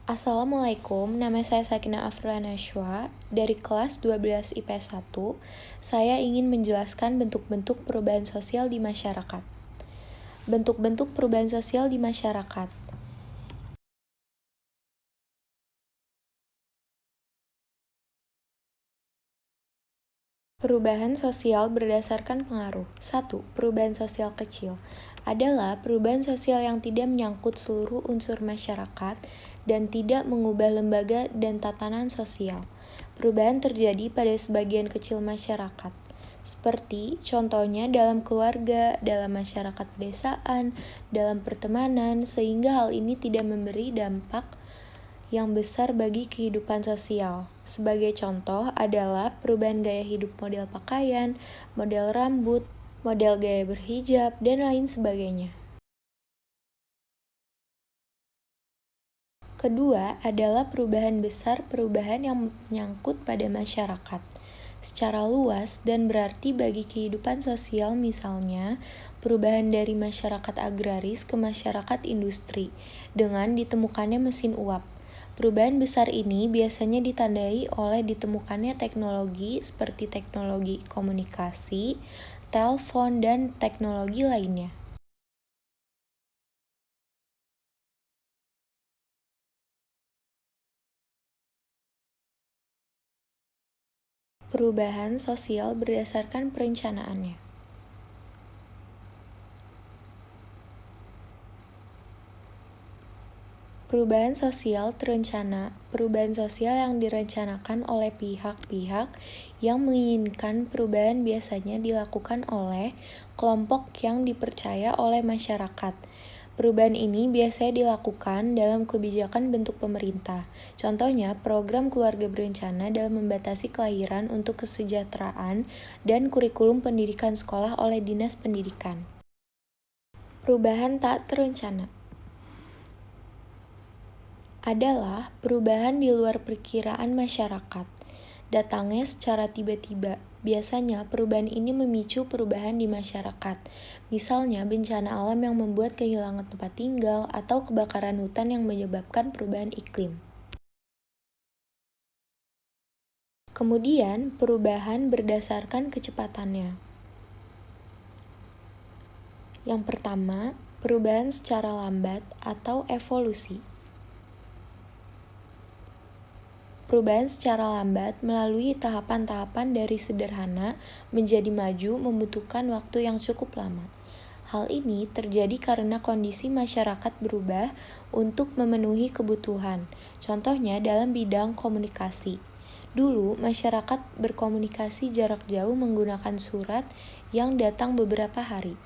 Assalamualaikum, nama saya Sakina Afranashwa dari kelas 12 IPS 1. Saya ingin menjelaskan bentuk-bentuk perubahan sosial di masyarakat. Bentuk-bentuk perubahan sosial di masyarakat. Perubahan sosial berdasarkan pengaruh. 1. Perubahan sosial kecil adalah perubahan sosial yang tidak menyangkut seluruh unsur masyarakat dan tidak mengubah lembaga dan tatanan sosial. Perubahan terjadi pada sebagian kecil masyarakat, seperti contohnya dalam keluarga, dalam masyarakat pedesaan, dalam pertemanan, sehingga hal ini tidak memberi dampak yang besar bagi kehidupan sosial. Sebagai contoh adalah perubahan gaya hidup, model pakaian, model rambut, model gaya berhijab, dan lain sebagainya. Kedua adalah perubahan besar, perubahan yang menyangkut pada masyarakat secara luas dan berarti bagi kehidupan sosial, misalnya perubahan dari masyarakat agraris ke masyarakat industri dengan ditemukannya mesin uap. Perubahan besar ini biasanya ditandai oleh ditemukannya teknologi seperti teknologi komunikasi, telepon, dan teknologi lainnya. Perubahan sosial berdasarkan perencanaannya. Perubahan sosial terencana, perubahan sosial yang direncanakan oleh pihak-pihak yang menginginkan perubahan biasanya dilakukan oleh kelompok yang dipercaya oleh masyarakat. Perubahan ini biasanya dilakukan dalam kebijakan bentuk pemerintah. Contohnya, program keluarga berencana dalam membatasi kelahiran untuk kesejahteraan dan kurikulum pendidikan sekolah oleh Dinas Pendidikan. Perubahan tak terencana adalah perubahan di luar perkiraan masyarakat. Datangnya secara tiba-tiba. Biasanya perubahan ini memicu perubahan di masyarakat. Misalnya bencana alam yang membuat kehilangan tempat tinggal atau kebakaran hutan yang menyebabkan perubahan iklim. Kemudian, perubahan berdasarkan kecepatannya. Yang pertama, perubahan secara lambat atau evolusi. Perubahan secara lambat melalui tahapan-tahapan dari sederhana menjadi maju membutuhkan waktu yang cukup lama. Hal ini terjadi karena kondisi masyarakat berubah untuk memenuhi kebutuhan. Contohnya dalam bidang komunikasi. Dulu, masyarakat berkomunikasi jarak jauh menggunakan surat yang datang beberapa hari.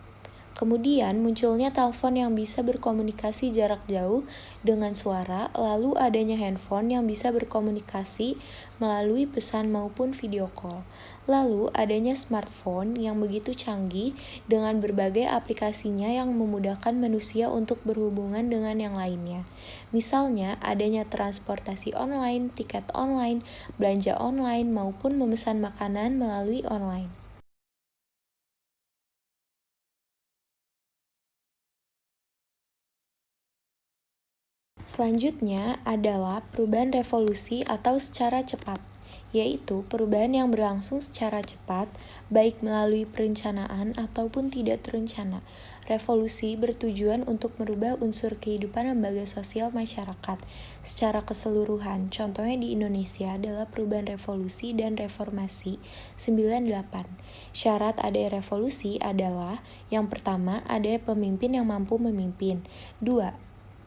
Kemudian munculnya telepon yang bisa berkomunikasi jarak jauh dengan suara, lalu adanya handphone yang bisa berkomunikasi melalui pesan maupun video call. Lalu adanya smartphone yang begitu canggih dengan berbagai aplikasinya yang memudahkan manusia untuk berhubungan dengan yang lainnya. Misalnya adanya transportasi online, tiket online, belanja online, maupun memesan makanan melalui online. Selanjutnya adalah perubahan revolusi atau secara cepat, yaitu perubahan yang berlangsung secara cepat, baik melalui perencanaan ataupun tidak terencana. Revolusi bertujuan untuk merubah unsur kehidupan lembaga sosial masyarakat secara keseluruhan. Contohnya di Indonesia adalah perubahan revolusi dan reformasi 98. Syarat adanya revolusi adalah yang pertama, adanya pemimpin yang mampu memimpin. 2.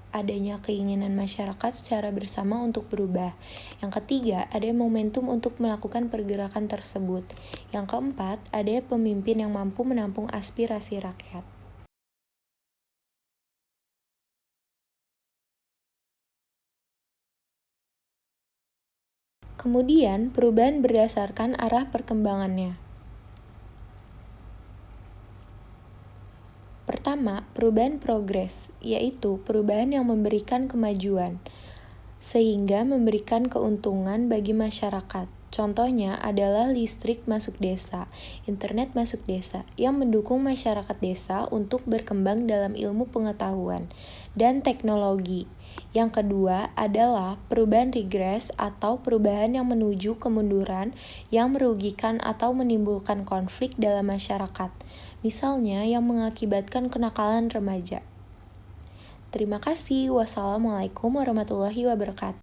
Adanya keinginan masyarakat secara bersama untuk berubah. Yang ketiga, ada momentum untuk melakukan pergerakan tersebut. Yang keempat, ada pemimpin yang mampu menampung aspirasi rakyat. Kemudian, perubahan berdasarkan arah perkembangannya. Pertama, perubahan progres, yaitu perubahan yang memberikan kemajuan, sehingga memberikan keuntungan bagi masyarakat. Contohnya adalah listrik masuk desa, internet masuk desa, yang mendukung masyarakat desa untuk berkembang dalam ilmu pengetahuan dan teknologi. Yang kedua adalah perubahan regres atau perubahan yang menuju kemunduran yang merugikan atau menimbulkan konflik dalam masyarakat, misalnya yang mengakibatkan kenakalan remaja. Terima kasih. Wassalamualaikum warahmatullahi wabarakatuh.